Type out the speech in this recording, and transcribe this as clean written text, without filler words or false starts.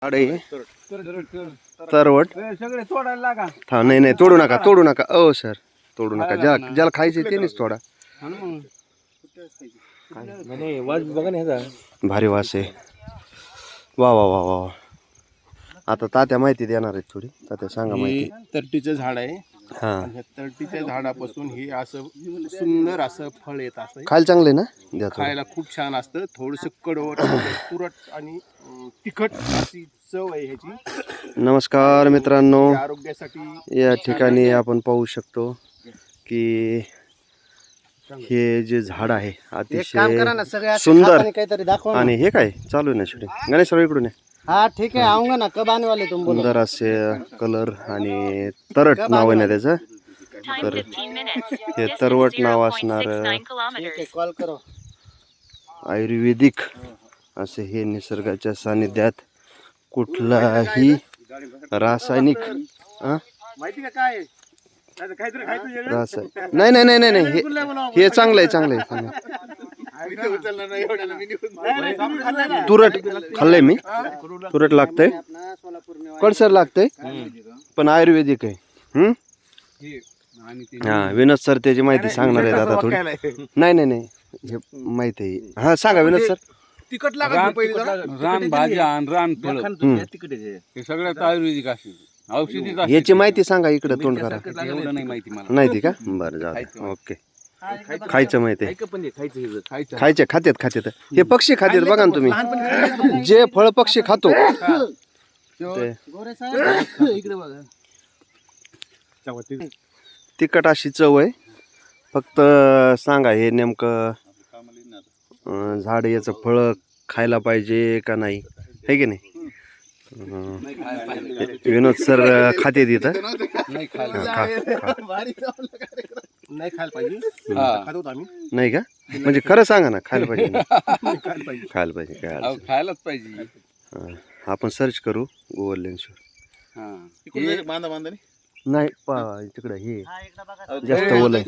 झाड आहे तरवट. सगळे तोडायला लागा. हा नाही नाही तोडू नका तोडू नका. ओ सर तोडू नका. ज्याला खायचे त्यानेच तोडा. भारी वास आहे. वा वा वा वा. आता तात्या माहिती देणार आहेत थोडी. तात्या सांगा माहिती. तरटीचं झाड आहे. हा तरटीच्या झाडापासून हे असं सुंदर असं फळ येत असं. खायला चांगले ना द्या थोडं. खायला खूप छान असतं. थोडस कडवट तुरट आणि तिखट अशी चव आहे ह्याची. नमस्कार मित्रांनो, आरोग्यासाठी या ठिकाणी आपण पाहू शकतो की हे जे झाड आहे अतिशय सुंदर. आणि हे काय चालू आहे ना शूटिंग. गणेशराव इकडून आहे. हाँ ठीक है आऊंगा ना. कब आने वाले तुम बोलो. सुंदर असे कलर आणि तरट नाव आहे ना त्याचं. तर हे तरवट नाव असणार कॉल करो. आयुर्वेदिक असे हे निसर्गाच्या सानिध्यात कुठलाही रासायनिक माहिती का काय नाही नाही नाही नाही नाही हे चांगलं आहे चांगलं आहे. तुरट खाल्लंय मी. तुरट लागतंय कडसर लागतंय पण आयुर्वेदिक आहे. हा विनोद सर त्याची माहिती सांगणार आहेत आता थोडी. नाही नाही नाही हे माहिती आहे. हा सांगा विनोद सर. तिखट लागत रान भाज्या आणि रान फळ हे सगळ्यात आयुर्वेदिक असे औषधी याची माहिती सांगा. इकडे तोंड करा. एवढं नाही माहिती मला. नाही का बरं जाऊ दे. ओके खायचं माहिती आहे. खायचे खात्यात हे पक्षी खात्यात बघा ना तुम्ही. जे फळ पक्षी खातो ते तिखट अशी चव आहे. फक्त सांगा हे नेमकं झाड याचं फळ खायला पाहिजे का नाही है की नाही. विनोद सर खाते तिथं. नाही खायला पाहिजे. नाही का म्हणजे खरं सांगा ना. खायला पाहिजे खायला पाहिजे काय खायलाच पाहिजे. आपण सर्च करू गुगल लेन्सवर. नाही तिकडे हे जास्त ओलं आहे.